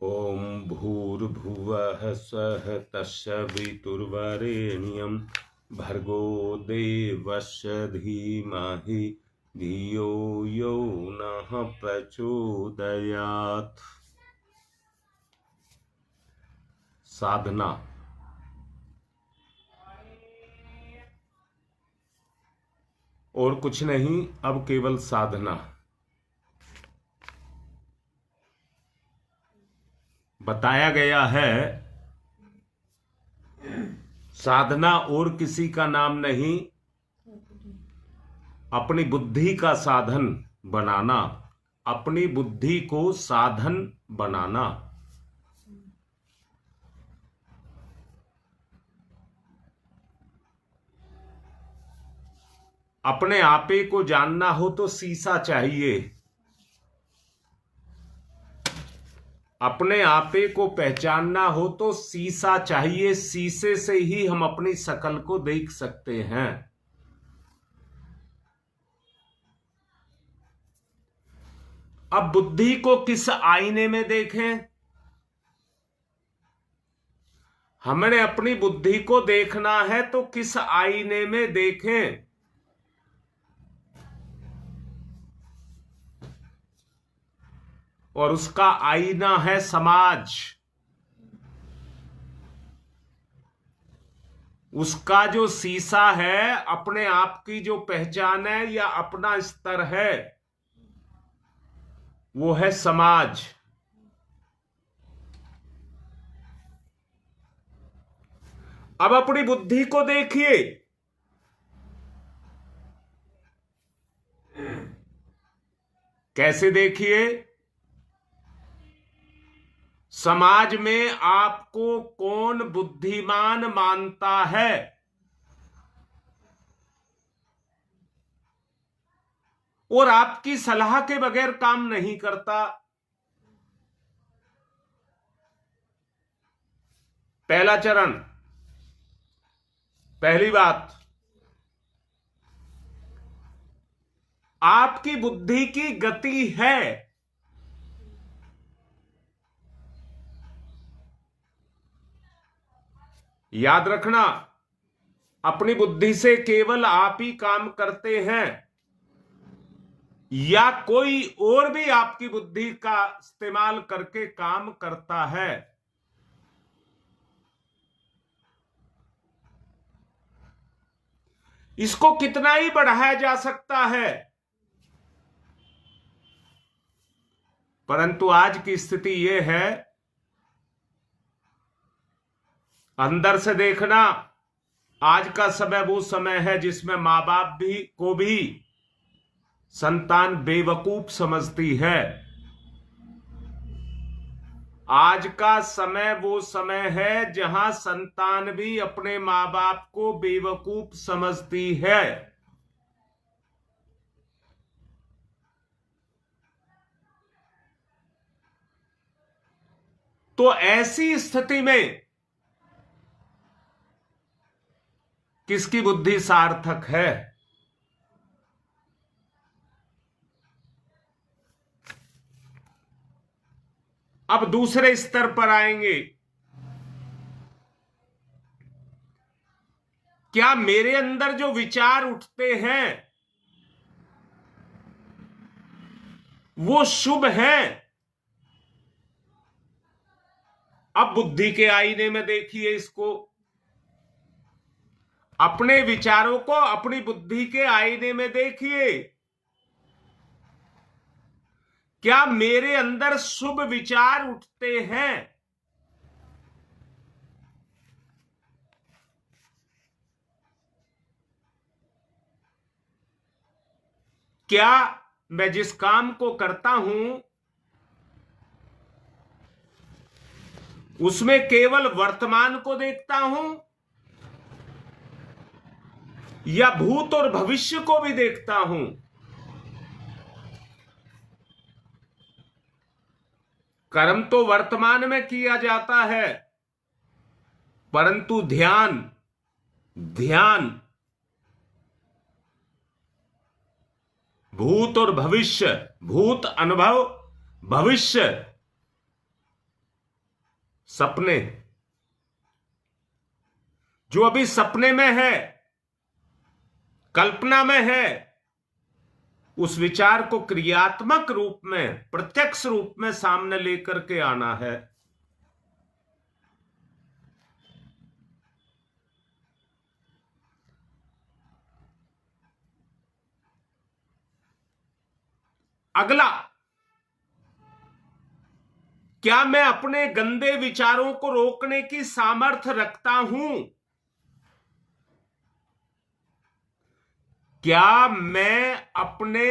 ओम भूर्भुवः स्वः तत्सवितुर्वरेण्यं भर्गो देवस्य धीमहि धियो यो नः प्रचोदयात्। साधना। और कुछ नहीं, अब केवल साधना। बताया गया है साधना और किसी का नाम नहीं, अपनी बुद्धि का साधन बनाना, अपनी बुद्धि को साधन बनाना। अपने आपे को जानना हो तो शीशा चाहिए, अपने आपे को पहचानना हो तो शीशा चाहिए। शीशे से ही हम अपनी शकल को देख सकते हैं। अब बुद्धि को किस आईने में देखें? हमने अपनी बुद्धि को देखना है तो किस आईने में देखें? और उसका आईना है समाज। उसका जो शीशा है, अपने आप की जो पहचान है या अपना स्तर है, वो है समाज। अब अपनी बुद्धि को देखिए। कैसे देखिए? समाज में आपको कौन बुद्धिमान मानता है? और आपकी सलाह के बगैर काम नहीं करता। पहला चरण, पहली बात, आपकी बुद्धि की गति है। याद रखना, अपनी बुद्धि से केवल आप ही काम करते हैं या कोई और भी आपकी बुद्धि का इस्तेमाल करके काम करता है? इसको कितना ही बढ़ाया जा सकता है, परंतु आज की स्थिति यह है, अंदर से देखना। आज का समय वो समय है जिसमें मां बाप को भी संतान बेवकूफ समझती है। आज का समय वो समय है जहां संतान भी अपने मां बाप को बेवकूफ समझती है। तो ऐसी स्थिति में किसकी बुद्धि सार्थक है? अब दूसरे स्तर पर आएंगे। क्या मेरे अंदर जो विचार उठते हैं वो शुभ हैं? अब बुद्धि के आईने में देखिए इसको। अपने विचारों को अपनी बुद्धि के आईने में देखिए। क्या मेरे अंदर शुभ विचार उठते हैं? क्या मैं जिस काम को करता हूं उसमें केवल वर्तमान को देखता हूं या भूत और भविष्य को भी देखता हूं? कर्म तो वर्तमान में किया जाता है, परंतु ध्यान ध्यान भूत और भविष्य, भूत अनुभव, भविष्य सपने, जो अभी सपने में है, कल्पना में है, उस विचार को क्रियात्मक रूप में, प्रत्यक्ष रूप में सामने लेकर के आना है। अगला, क्या मैं अपने गंदे विचारों को रोकने की सामर्थ्य रखता हूं? क्या मैं अपने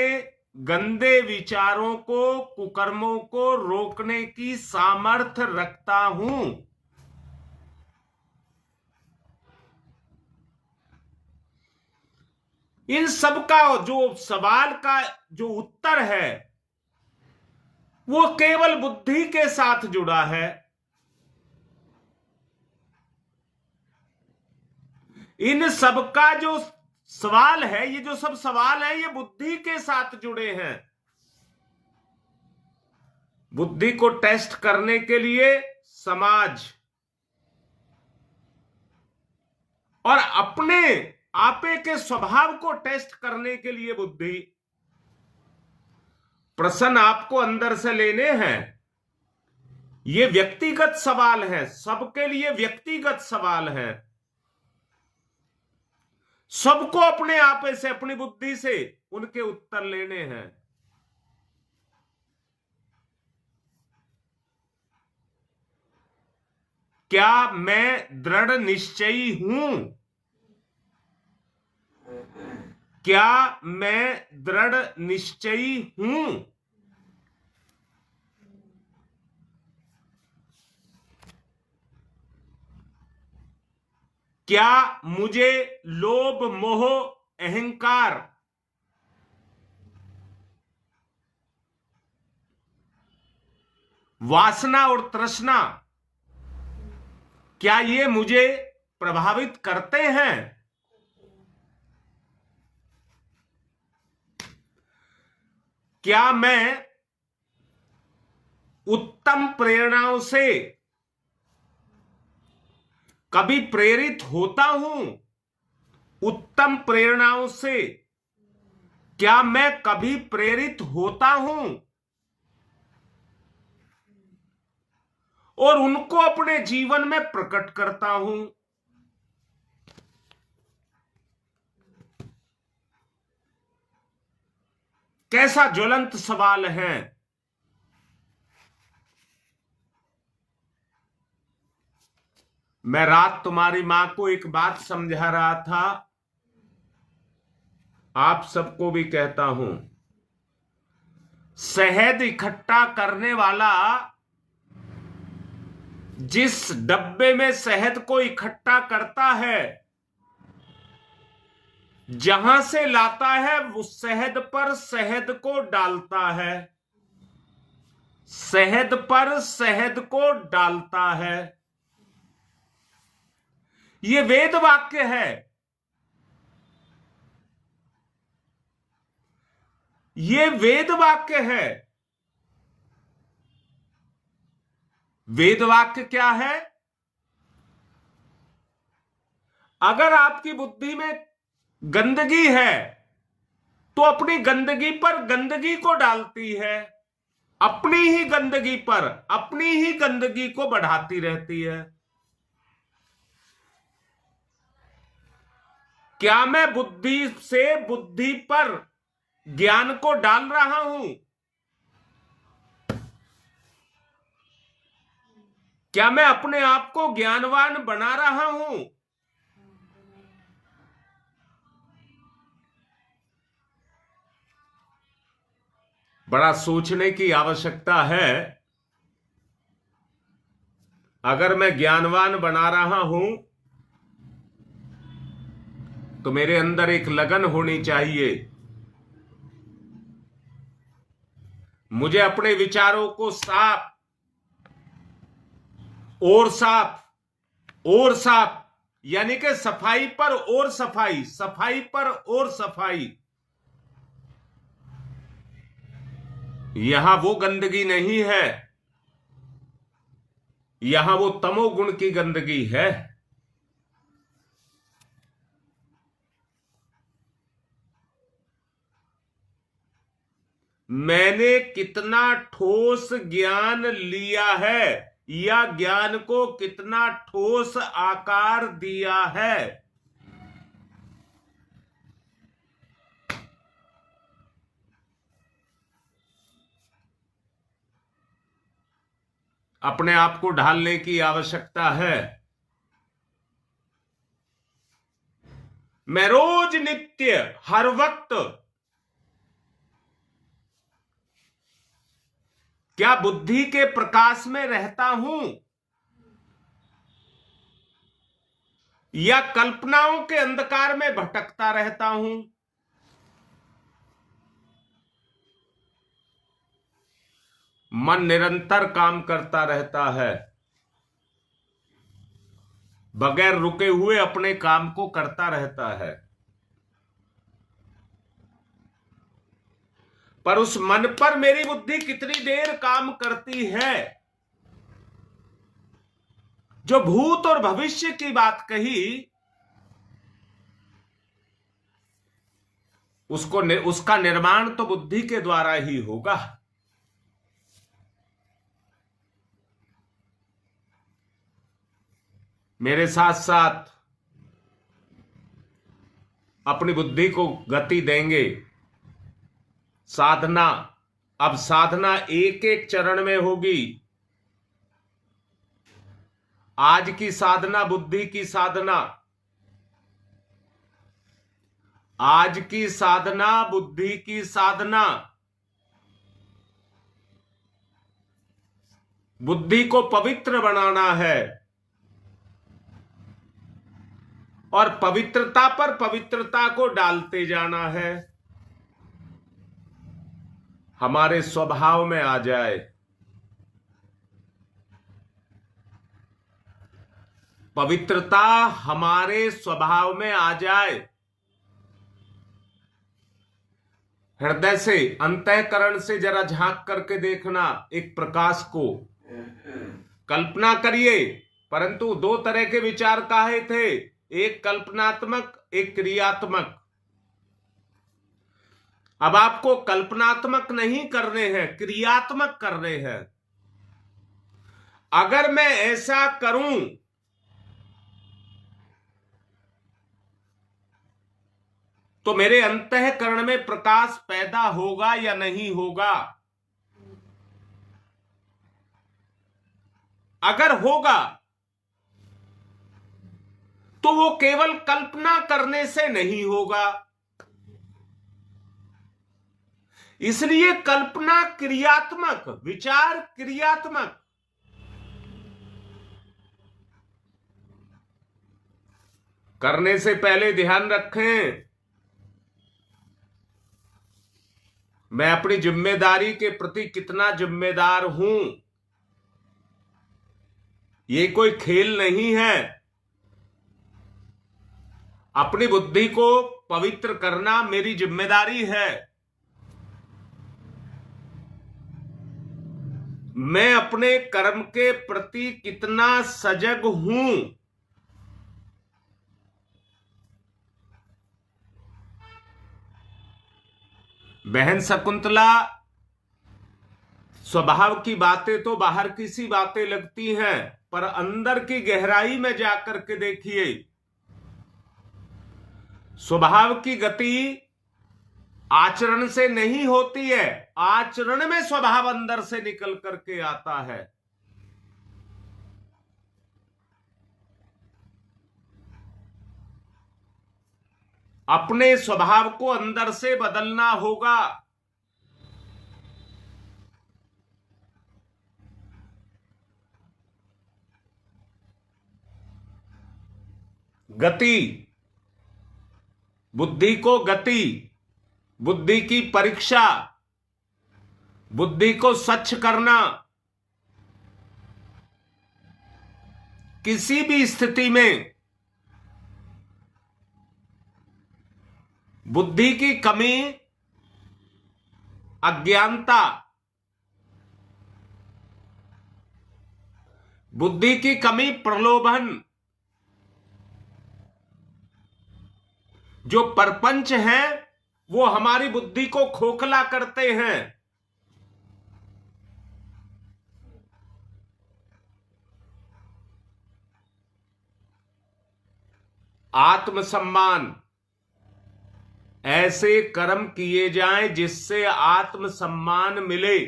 गंदे विचारों को, कुकर्मों को रोकने की सामर्थ्य रखता हूं? इन सब का जो सवाल का जो उत्तर है वो केवल बुद्धि के साथ जुड़ा है। इन सब का जो सवाल है, ये जो सब सवाल है, ये बुद्धि के साथ जुड़े हैं। बुद्धि को टेस्ट करने के लिए समाज और अपने आपे के स्वभाव को टेस्ट करने के लिए बुद्धि। प्रश्न आपको अंदर से लेने हैं। ये व्यक्तिगत सवाल है, सबके लिए व्यक्तिगत सवाल है। सबको अपने आपे से, अपनी बुद्धि से उनके उत्तर लेने हैं। क्या मैं दृढ़ निश्चयी हूं? क्या मैं दृढ़ निश्चयी हूं? क्या मुझे लोभ, मोह, अहंकार, वासना और तृष्णा, क्या ये मुझे प्रभावित करते हैं? क्या मैं उत्तम प्रेरणाओं से कभी प्रेरित होता हूं? उत्तम प्रेरणाओं से क्या मैं कभी प्रेरित होता हूं और उनको अपने जीवन में प्रकट करता हूं? कैसा ज्वलंत सवाल है। मैं रात तुम्हारी मां को एक बात समझा रहा था, आप सबको भी कहता हूं। शहद इकट्ठा करने वाला जिस डब्बे में शहद को इकट्ठा करता है, जहां से लाता है उस शहद पर शहद को डालता है, शहद पर शहद को डालता है। ये वेद वाक्य है। ये वेद वाक्य है। वेद वाक्य क्या है? अगर आपकी बुद्धि में गंदगी है तो अपनी गंदगी पर गंदगी को डालती है, अपनी ही गंदगी पर अपनी ही गंदगी को बढ़ाती रहती है। क्या मैं बुद्धि से बुद्धि पर ज्ञान को डाल रहा हूं? क्या मैं अपने आप को ज्ञानवान बना रहा हूं? बड़ा सोचने की आवश्यकता है। अगर मैं ज्ञानवान बना रहा हूं तो मेरे अंदर एक लगन होनी चाहिए। मुझे अपने विचारों को साफ और साफ यानी कि सफाई पर और सफाई, सफाई पर और सफाई। यहां वो गंदगी नहीं है। यहां वो तमोगुण की गंदगी है। मैंने कितना ठोस ज्ञान लिया है या ज्ञान को कितना ठोस आकार दिया है। अपने आप को ढालने की आवश्यकता है। मैं रोज नित्य हर वक्त क्या बुद्धि के प्रकाश में रहता हूं या कल्पनाओं के अंधकार में भटकता रहता हूं। मन निरंतर काम करता रहता है, बगैर रुके हुए अपने काम को करता रहता है। पर उस मन पर मेरी बुद्धि कितनी देर काम करती है। जो भूत और भविष्य की बात कही, उसका निर्माण तो बुद्धि के द्वारा ही होगा। मेरे साथ साथ अपनी बुद्धि को गति देंगे। साधना, अब साधना एक एक चरण में होगी। आज की साधना बुद्धि की साधना, आज की साधना बुद्धि की साधना। बुद्धि को पवित्र बनाना है और पवित्रता पर पवित्रता को डालते जाना है। हमारे स्वभाव में आ जाए। पवित्रता हमारे स्वभाव में आ जाए। हृदय से, अंतःकरण से जरा झांक करके देखना एक प्रकाश को। कल्पना करिए, परंतु दो तरह के विचार काहे थे, एक कल्पनात्मक, एक क्रियात्मक। अब आपको कल्पनात्मक नहीं करने हैं, क्रियात्मक करने हैं। अगर मैं ऐसा करूं तो मेरे अंतःकरण में प्रकाश पैदा होगा या नहीं होगा। अगर होगा तो वो केवल कल्पना करने से नहीं होगा। इसलिए कल्पना क्रियात्मक, विचार क्रियात्मक। करने से पहले ध्यान रखें, मैं अपनी जिम्मेदारी के प्रति कितना जिम्मेदार हूं। ये कोई खेल नहीं है। अपनी बुद्धि को पवित्र करना मेरी जिम्मेदारी है। मैं अपने कर्म के प्रति कितना सजग हूं। बहन शकुंतला, स्वभाव की बातें तो बाहर की सी बातें लगती हैं, पर अंदर की गहराई में जाकर के देखिए। स्वभाव की गति आचरण से नहीं होती है, आचरण में स्वभाव अंदर से निकल करके आता है। अपने स्वभाव को अंदर से बदलना होगा। गति, बुद्धि को गति, बुद्धि की परीक्षा, बुद्धि को स्वच्छ करना। किसी भी स्थिति में बुद्धि की कमी, अज्ञानता बुद्धि की कमी, प्रलोभन, जो परपंच हैं वो हमारी बुद्धि को खोखला करते हैं। आत्मसम्मान, ऐसे कर्म किए जाएं जिससे आत्मसम्मान मिले।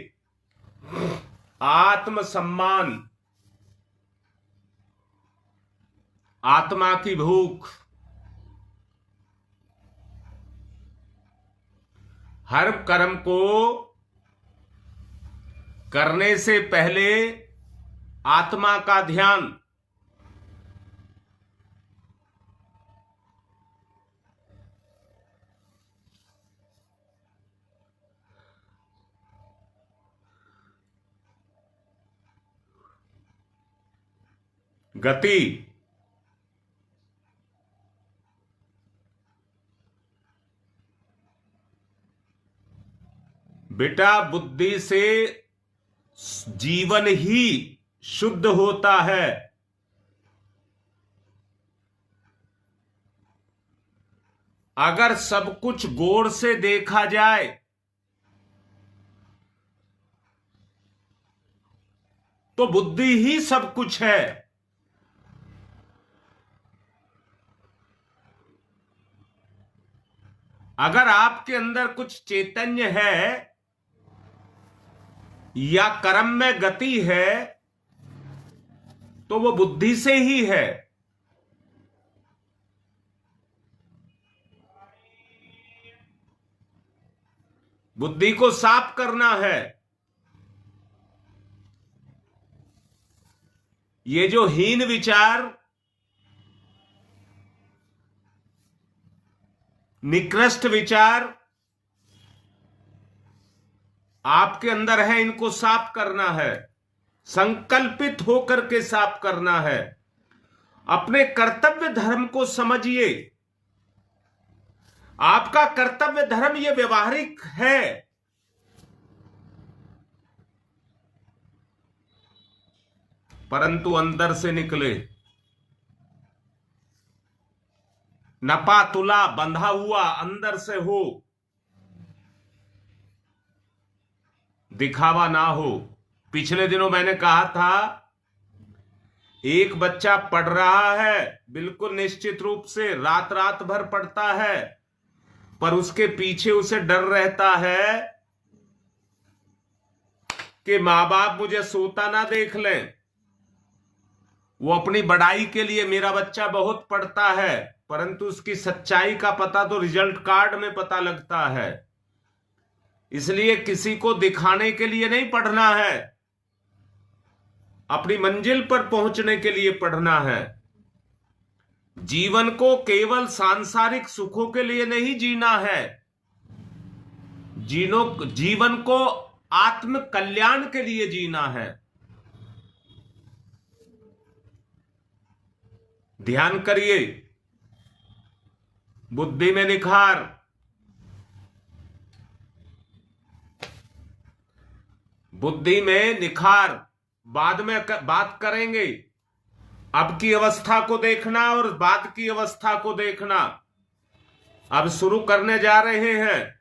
आत्मसम्मान, आत्मा की भूख, हर कर्म को करने से पहले आत्मा का ध्यान। गति, बेटा बुद्धि से जीवन ही शुद्ध होता है। अगर सब कुछ गौर से देखा जाए तो बुद्धि ही सब कुछ है। अगर आपके अंदर कुछ चैतन्य है या कर्म में गति है तो वो बुद्धि से ही है। बुद्धि को साफ करना है। ये जो हीन विचार, निकृष्ट विचार आपके अंदर है, इनको साफ करना है। संकल्पित होकर के साफ करना है। अपने कर्तव्य धर्म को समझिए। आपका कर्तव्य धर्म ये व्यवहारिक है, परंतु अंदर से निकले। नपा तुला बंधा हुआ अंदर से हो, दिखावा ना हो। पिछले दिनों मैंने कहा था, एक बच्चा पढ़ रहा है, बिल्कुल निश्चित रूप से रात रात भर पढ़ता है, पर उसके पीछे उसे डर रहता है कि मां बाप मुझे सोता ना देख लें। वो अपनी बड़ाई के लिए मेरा बच्चा बहुत पढ़ता है, परंतु उसकी सच्चाई का पता तो रिजल्ट कार्ड में पता लगता है। इसलिए किसी को दिखाने के लिए नहीं पढ़ना है, अपनी मंजिल पर पहुंचने के लिए पढ़ना है। जीवन को केवल सांसारिक सुखों के लिए नहीं जीना है, जीवन को आत्म कल्याण के लिए जीना है। ध्यान करिए, बुद्धि में निखार, बुद्धि में निखार बाद में बात करेंगे। अब की अवस्था को देखना और बाद की अवस्था को देखना। अब शुरू करने जा रहे हैं,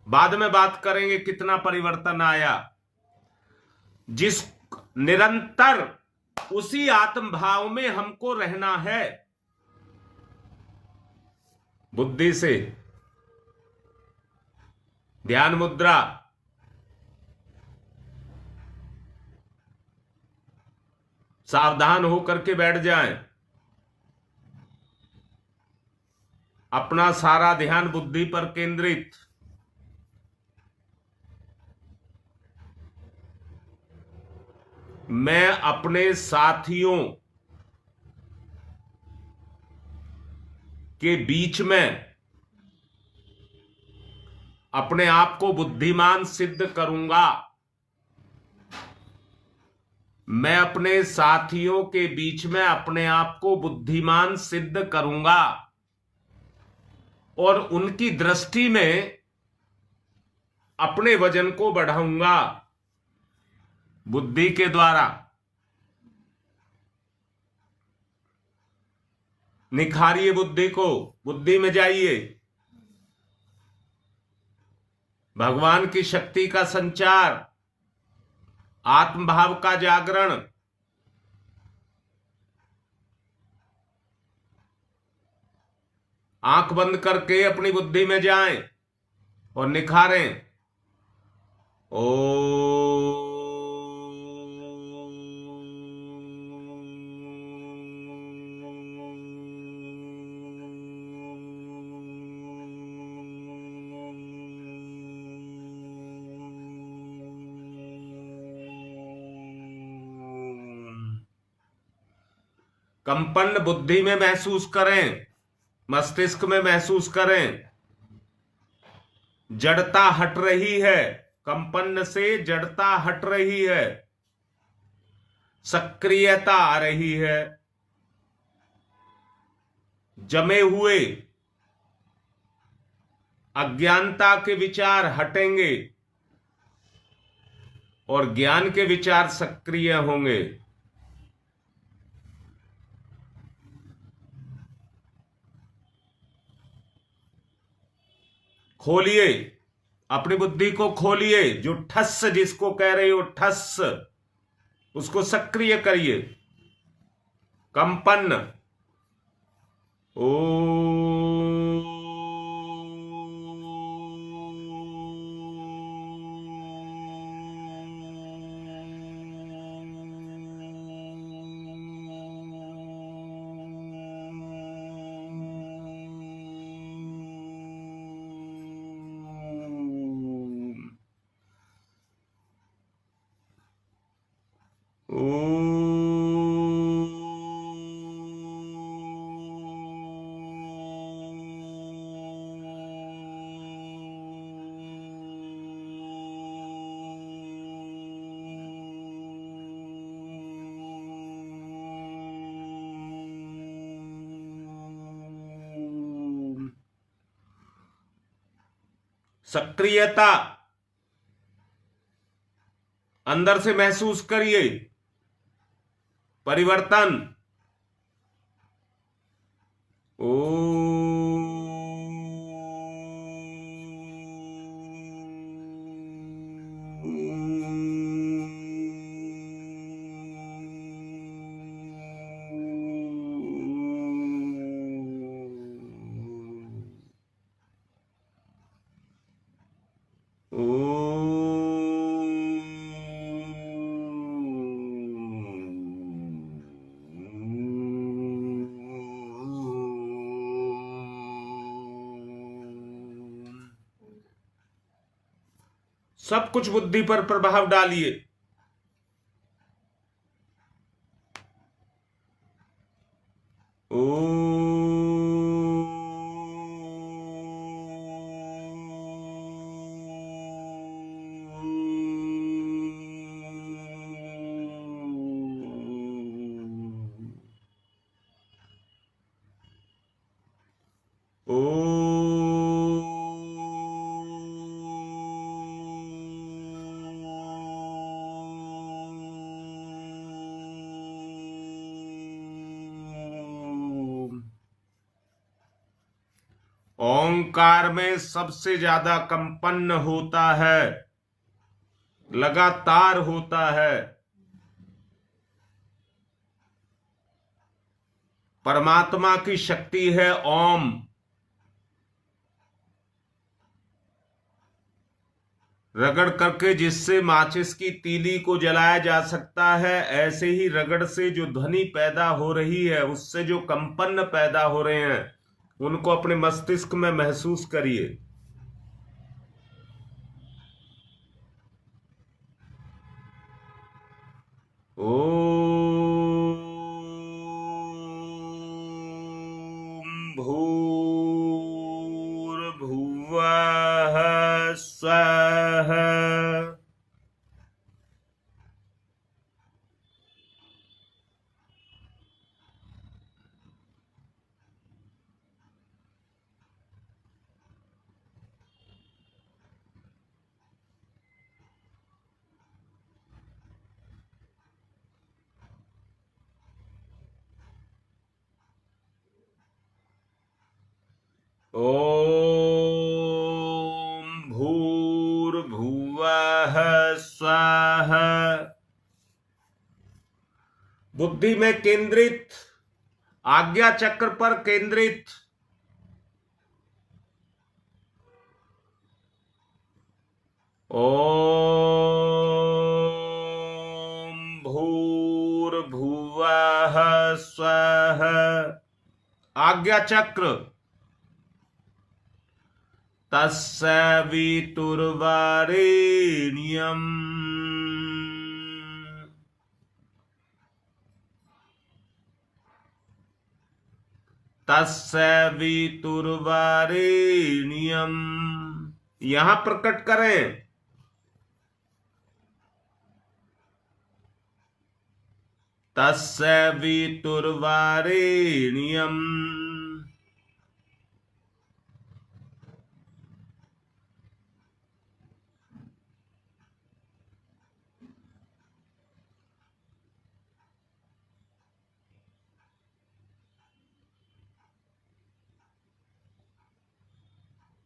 बाद में बात करेंगे कितना परिवर्तन आया। जिस निरंतर उसी आत्म भाव में हमको रहना है, बुद्धि से। ध्यान मुद्रा, सावधान होकर के बैठ जाएं। अपना सारा ध्यान बुद्धि पर केंद्रित। मैं अपने साथियों के बीच में अपने आप को बुद्धिमान सिद्ध करूंगा। मैं अपने साथियों के बीच में अपने आप को बुद्धिमान सिद्ध करूंगा और उनकी दृष्टि में अपने वजन को बढ़ाऊंगा। बुद्धि के द्वारा निखारिए बुद्धि को, बुद्धि में जाइए, भगवान की शक्ति का संचार, आत्मभाव का जागरण, आंख बंद करके अपनी बुद्धि में जाएं और निखारें। ओ कंपन बुद्धि में महसूस करें, मस्तिष्क में महसूस करें। जड़ता हट रही है, कंपन से जड़ता हट रही है, सक्रियता आ रही है। जमे हुए अज्ञानता के विचार हटेंगे और ज्ञान के विचार सक्रिय होंगे। खोलिए, अपनी बुद्धि को खोलिए। जो ठस जिसको कह रहे हो ठस, उसको सक्रिय करिए। कंपन। ओ सक्रियता अंदर से महसूस करिए। परिवर्तन। ओ सब कुछ बुद्धि पर प्रभाव डालिए। ओंकार में सबसे ज्यादा कंपन होता है, लगातार होता है। परमात्मा की शक्ति है ओम। रगड़ करके जिससे माचिस की तीली को जलाया जा सकता है, ऐसे ही रगड़ से जो ध्वनि पैदा हो रही है, उससे जो कंपन पैदा हो रहे हैं, उनको अपने मस्तिष्क में महसूस करिए। ओम भूर्भुवः स्वः। ओम भूर्भुवः स्वः। बुद्धि में केंद्रित, आज्ञा चक्र पर केंद्रित। ओम भूर्भुवः स्वः। आज्ञा चक्र। तस्य वितुर्वरेण्यम्। तस्य वितुर्वरेण्यम्। यहां प्रकट करें। तस्य वितुर्वरेण्यम्।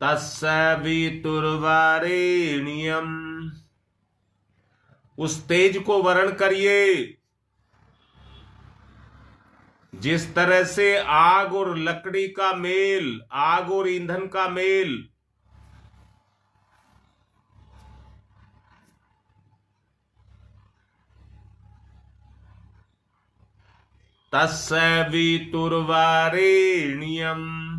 तस्य वितुर्वरेण्यम्। उस तेज को वर्ण करिए जिस तरह से आग और लकड़ी का मेल, आग और ईंधन का मेल। तस्य वितुर्वरेण्यम्।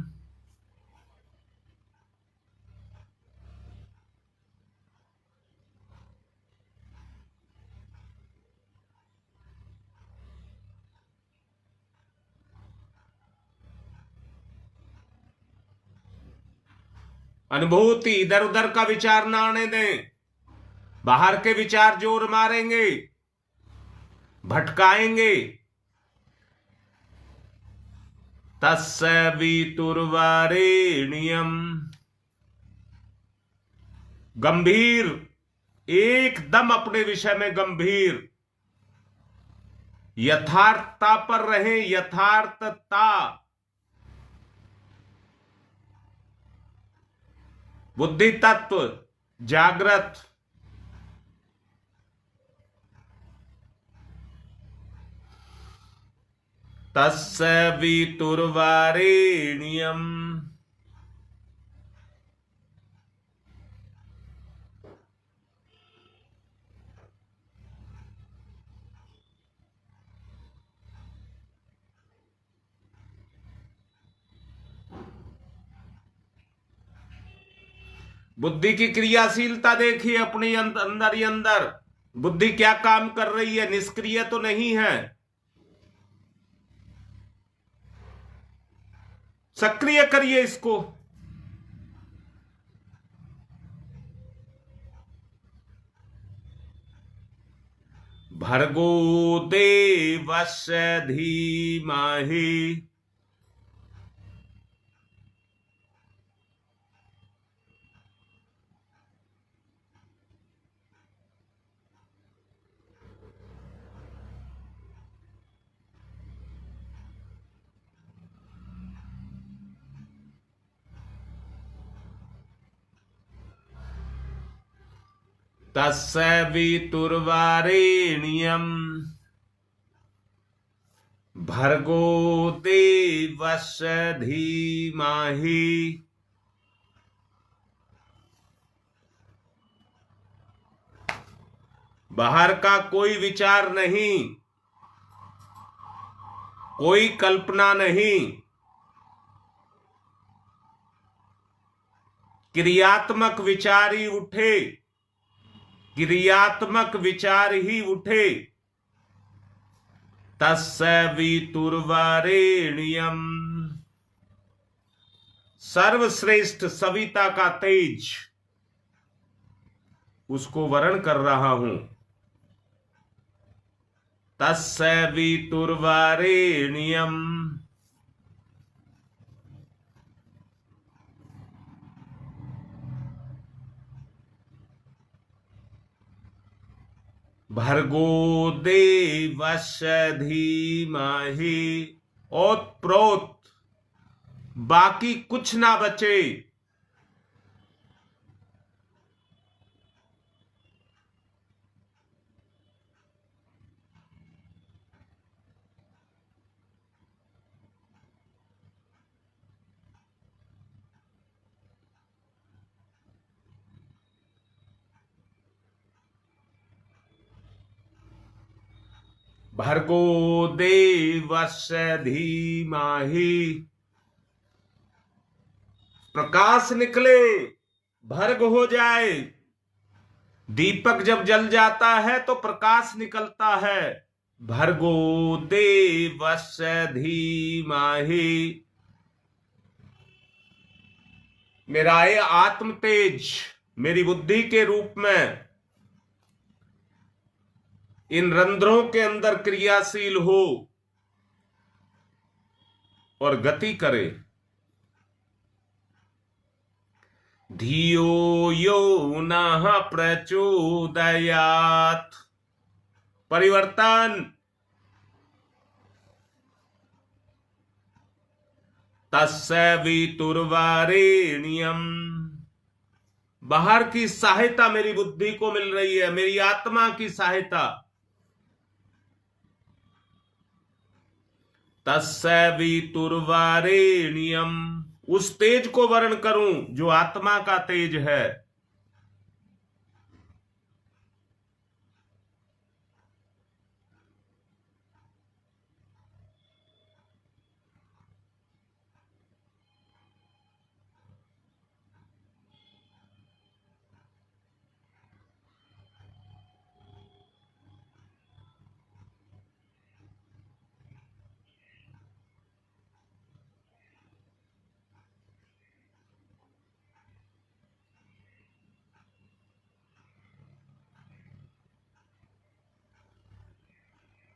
अनुभूति, इधर उधर का विचार ना आने दें। बाहर के विचार जोर मारेंगे, भटकाएंगे। तस्य वितुर्वरेण्यम्। गंभीर, एकदम अपने विषय में गंभीर। यथार्थता पर रहे, यथार्थता। बुद्धि तत्व जागृत। तस्य वितुर्वरेण्यम्। बुद्धि की क्रियाशीलता देखिए अपने अंदर ही अंदर। बुद्धि क्या काम कर रही है, निष्क्रिय तो नहीं है, सक्रिय करिए इसको। भर्गो देवस्य धीमहि। तस्य वितुर्वरेण्यम्। भर्गो देवस्य धीमहि। बाहर का कोई विचार नहीं, कोई कल्पना नहीं, क्रियात्मक विचार ही उठे, क्रियात्मक विचार ही उठे। तस्य वितुर्वरेण्यम्। सर्वश्रेष्ठ सविता का तेज, उसको वर्ण कर रहा हूं। तस्य वितुर्वरेण्यम्। भर्गो देवस्य धीमहि। ओतप्रोत बाकी कुछ ना बचे। भर्गो देवस्य धीमहि, प्रकाश निकले, भर्ग हो जाए। दीपक जब जल जाता है तो प्रकाश निकलता है। भर्गो देवस्य धीमहि, मेरा ये आत्म तेज मेरी बुद्धि के रूप में इन रंध्रों के अंदर क्रियाशील हो और गति करे। धियो यो नः प्रचोदयात्, परिवर्तन। तस्य वितुर्वरेण्यम्, बाहर की सहायता मेरी बुद्धि को मिल रही है, मेरी आत्मा की सहायता। तस्य वितुर्वरेण्यम्, उस तेज को वर्ण करूं जो आत्मा का तेज है।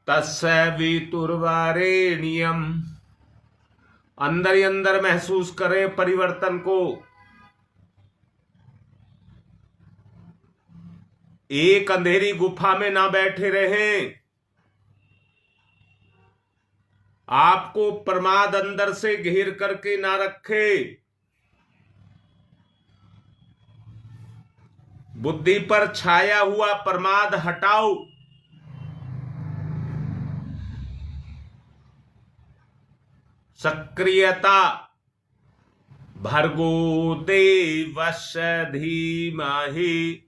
तस्य वितुर्वरेण्यम्, अंदर ही अंदर महसूस करें परिवर्तन को। एक अंधेरी गुफा में ना बैठे रहें। आपको प्रमाद अंदर से घेर करके ना रखे। बुद्धि पर छाया हुआ प्रमाद हटाओ। सक्रियता। भर्गो देवस्य धीमहि,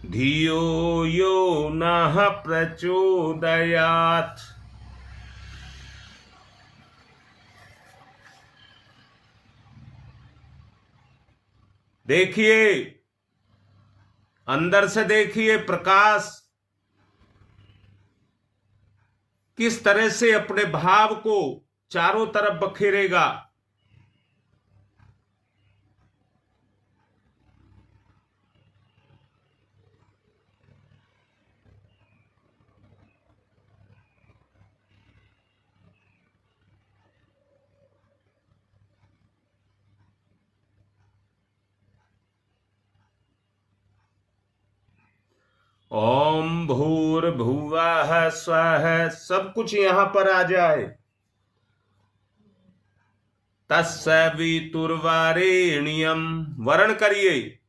धियो यो नः प्रचोदयात्। देखिए, अंदर से देखिए प्रकाश किस तरह से अपने भाव को चारों तरफ बखेरेगा। ओम भूर्भुवः स्वः, सब कुछ यहां पर आ जाए। तस्य वितुर्वरेण्यम्, वर्ण करिए,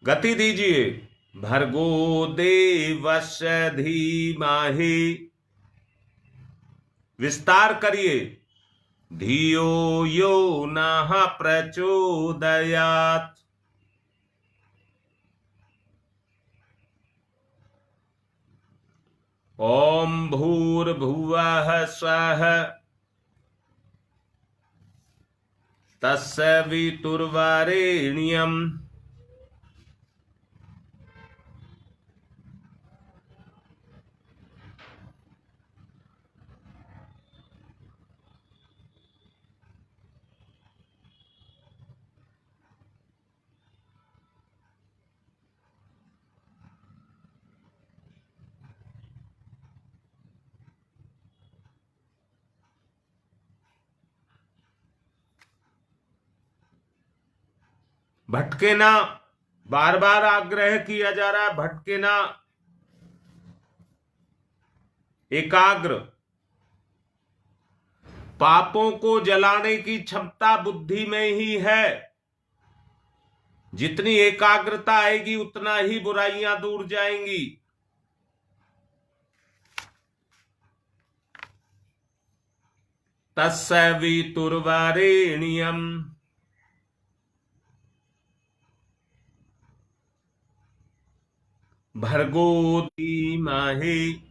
गति दीजिए। भर्गो देवस्य धीमहि, विस्तार करिए। धियो यो नः प्रचोदयात्। ओम भूर्भुवः स्वः, तस्य वितुर्वरेण्यम्। भटके ना, बार बार आग्रह किया जा रहा है, भटके ना, एकाग्र। पापों को जलाने की क्षमता बुद्धि में ही है। जितनी एकाग्रता आएगी उतना ही बुराइयां दूर जाएंगी। तस्य वितुर्वरेण्यम् भर्गो धीमहि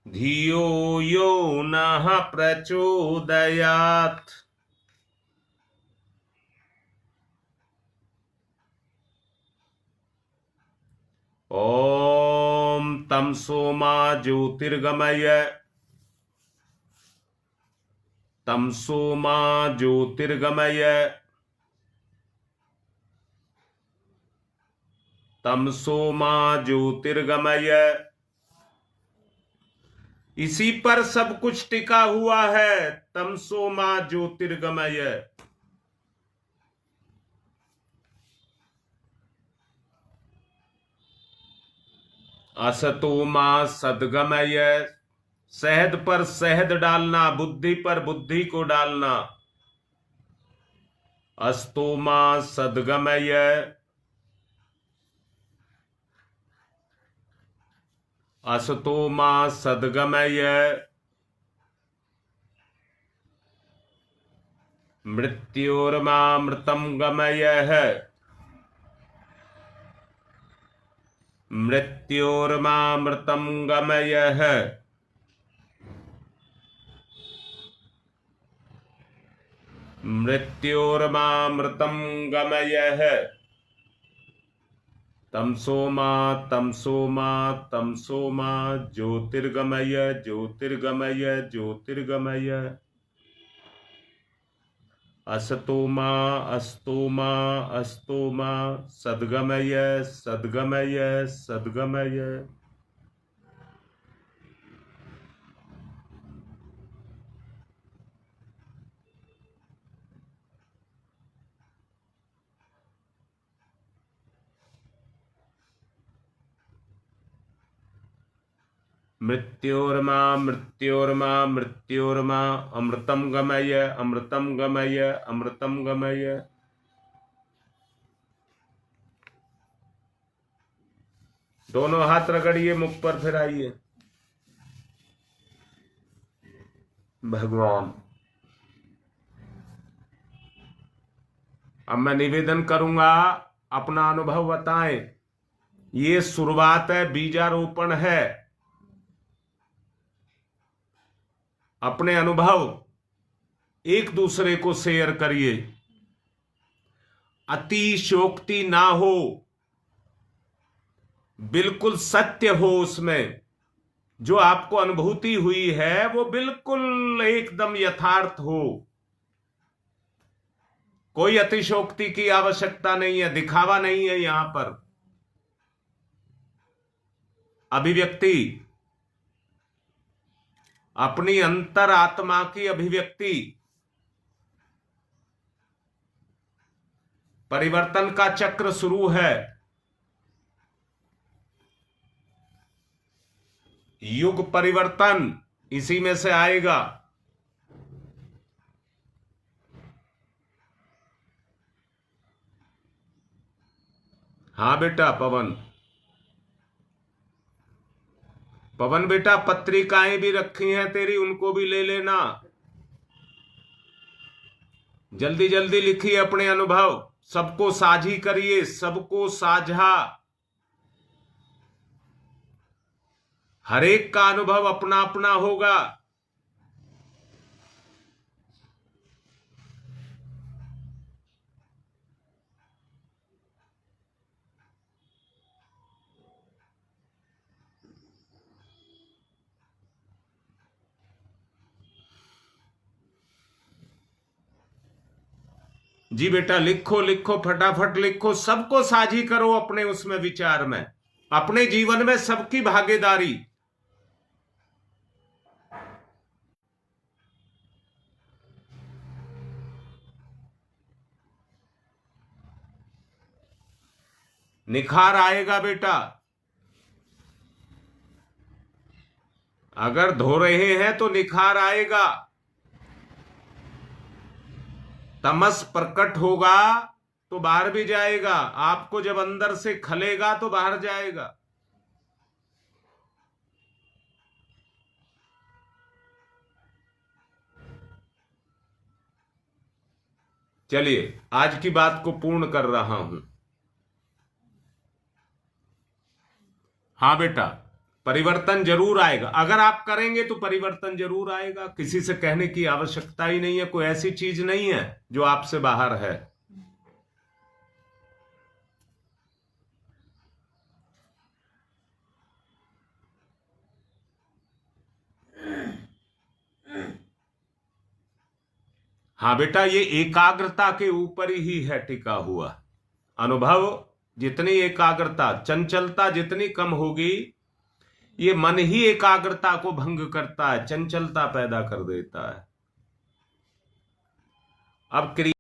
धियो यो नः प्रचोदयात्। ओम तमसो मा ज्योतिर्गमय, तमसो मा ज्योतिर्गमय, तमसो मा ज्योतिर्गमय। इसी पर सब कुछ टिका हुआ है। तमसो मा ज्योतिर्गमय। असतो मा सद्गमय। शहद पर शहद डालना, बुद्धि पर बुद्धि को डालना। अस्तो मा सद्गमय। असतो मा सद्गमय। मृत्योर्मामृतं गमय। मृत्योर्मामृतं गमय। मृत्योर्मामृतं गमय। तमसो मा तमसो मा तमसो मा ज्योतिर्गमय ज्योतिर्गमय ज्योतिर्गमय। असतो मा अस्तो मा अस्तो मा सद्गमय सद्गमय सद्गमय। मृत्योर्मा मृत्योर्मा मृत्योर्मा अमृतम गमय अमृतम गमय अमृतम गमय। दोनों हाथ रगड़िए, मुख पर फिराइए। भगवान, अब मैं निवेदन करूंगा, अपना अनुभव बताएं। ये शुरुआत है, बीजारोपण है। अपने अनुभव एक दूसरे को शेयर करिए। अतिशयोक्ति ना हो, बिल्कुल सत्य हो उसमें। जो आपको अनुभूति हुई है वो बिल्कुल एकदम यथार्थ हो। कोई अतिशयोक्ति की आवश्यकता नहीं है, दिखावा नहीं है यहां पर। अभिव्यक्ति अपनी अंतर आत्मा की अभिव्यक्ति। परिवर्तन का चक्र शुरू है। युग परिवर्तन इसी में से आएगा। हाँ बेटा पवन, पवन बेटा पत्रिकाएं भी रखी हैं तेरी, उनको भी ले लेना। जल्दी जल्दी लिखिए अपने अनुभव, सबको साझी करिए, सबको साझा। हर एक का अनुभव अपना अपना होगा। जी बेटा, लिखो लिखो, फटाफट लिखो, सबको साझी करो अपने उसमें विचार में, अपने जीवन में सबकी भागीदारी। निखार आएगा बेटा। अगर धो रहे हैं तो निखार आएगा। तमस प्रकट होगा तो बाहर भी जाएगा, आपको जब अंदर से खलेगा तो बाहर जाएगा। चलिए, आज की बात को पूर्ण कर रहा हूं। हाँ बेटा, परिवर्तन जरूर आएगा। अगर आप करेंगे तो परिवर्तन जरूर आएगा, किसी से कहने की आवश्यकता ही नहीं है। कोई ऐसी चीज नहीं है जो आपसे बाहर है। हाँ बेटा, ये एकाग्रता के ऊपर ही है टिका हुआ। अनुभव जितनी एकाग्रता, चंचलता जितनी कम होगी, ये मन ही एकाग्रता को भंग करता है, चंचलता पैदा कर देता है। अब क्रिया